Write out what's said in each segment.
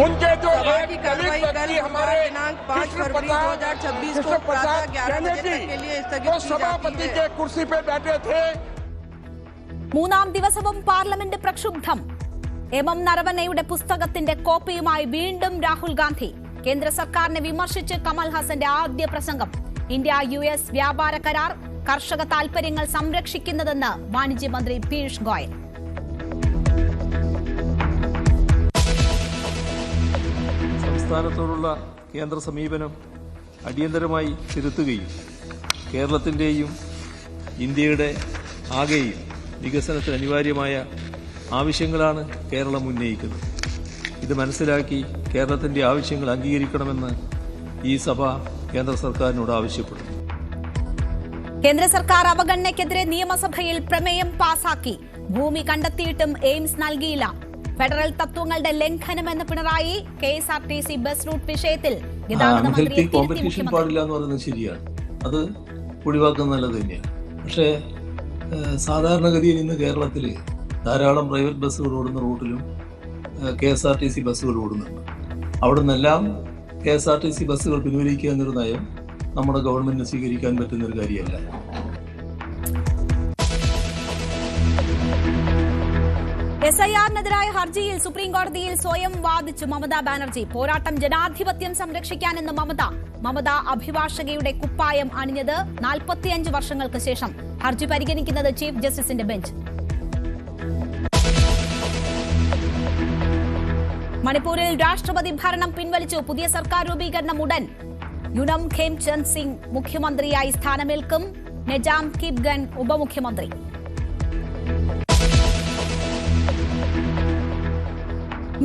उनके जो सभा की कार्रवाई कल दिनांक 5 फरवरी 2026 को प्रातः 11 बजे तक के लिए स्थगित की सभापति के कुर्सी पे बैठे थे। മൂന്നാം ദിവസവും പാർലമെന്റ് പ്രക്ഷുബ്ധം. എം നരവനയുടെ പുസ്തകത്തിന്റെ കോപ്പിയുമായി വീണ്ടും രാഹുൽ ഗാന്ധി. കേന്ദ്ര സർക്കാരിനെ വിമർശിച്ച് കമൽ ഹാസന്റെ ആദ്യ പ്രസംഗം. ഇന്ത്യ US വ്യാപാര കരാർ കർഷക താൽപര്യങ്ങൾ സംരക്ഷിക്കുന്നതെന്ന് വാണിജ്യമന്ത്രി പീയൂഷ് ഗോയൽ. സംസ്ഥാനത്തോടുള്ള കേന്ദ്ര സമീപനം അടിയന്തരമായി തിരുത്തുകയും കേരളത്തിന്റെയും ഇന്ത്യയുടെ ആകെയും വികസനത്തിന് അനിവാര്യമായ ആവശ്യങ്ങളാണ് കേരളം ഉന്നയിക്കുന്നത്. ഇത് മനസ്സിലാക്കി കേരളത്തിന്റെ ആവശ്യങ്ങൾ അംഗീകരിക്കണമെന്ന് ഈ സഭ കേന്ദ്ര സർക്കാരിനോട് ആവശ്യപ്പെടുന്നു. കേന്ദ്ര സർക്കാർ അവഗണനയ്ക്കെതിരെ നിയമസഭയിൽ പ്രമേയം പാസാക്കി. ഭൂമി കണ്ടെത്തിയിട്ടും എയിംസ് നൽകിയില്ല. ഫെഡറൽ തത്വങ്ങളുടെ ലംഘനമെന്ന് പിണറായി. KSRTC ബസ് റൂട്ട് വിഷയത്തിൽ കോമ്പറ്റീഷൻ പാടില്ല എന്ന് പറയുന്നത് ശരിയാണ്. അത് ഒഴിവാക്കുന്നത് നല്ലത് തന്നെയാണ്. പക്ഷേ സാധാരണഗതിയിൽ ഇന്ന് കേരളത്തിൽ ധാരാളം പ്രൈവറ്റ് ബസ്സുകൾ ഓടുന്ന റൂട്ടിലും KSRTC ബസ്സുകൾ ഓടുന്നുണ്ട്. അവിടെ നിന്നെല്ലാം KSRTC ബസ്സുകൾ പിൻവലിക്കുക എന്നൊരു നയം നമ്മുടെ ഗവൺമെന്റിന് സ്വീകരിക്കാൻ പറ്റുന്ന ഒരു കാര്യമല്ല. SIR-നെതിരായ ഹർജിയിൽ സുപ്രീംകോടതിയിൽ സ്വയം വാദിച്ചു മമതാ ബാനർജി. പോരാട്ടം ജനാധിപത്യം സംരക്ഷിക്കാനെന്ന് മമത അഭിഭാഷകയുടെ കുപ്പായം അണിഞ്ഞത് 45 വർഷങ്ങൾക്ക് ശേഷം. ഹർജി പരിഗണിക്കുന്നത് ചീഫ് ജസ്റ്റിസിന്റെ ബെഞ്ച്. മണിപ്പൂരിൽ രാഷ്ട്രപതി ഭരണം പിൻവലിച്ചു. പുതിയ സർക്കാർ രൂപീകരണം ഉടൻ. യുനം ഖേംചന്ദ് സിംഗ് മുഖ്യമന്ത്രിയായി സ്ഥാനമേൽക്കും. നെജാം കിപ്ഗൻ ഉപമുഖ്യമന്ത്രി.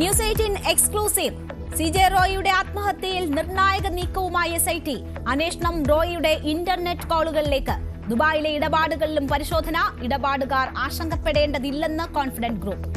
News 18 exclusive. CJ റോയിയുടെ ആത്മഹത്യയിൽ നിർണായക നീക്കവുമായി SIT. അന്വേഷണം റോയിയുടെ ഇന്റർനെറ്റ് കോളുകളിലേക്ക്. ദുബായിലെ ഇടപാടുകളിലും പരിശോധന. ഇടപാടുകാർ ആശങ്കപ്പെടേണ്ടതില്ലെന്ന് കോൺഫിഡന്റ് ഗ്രൂപ്പ്.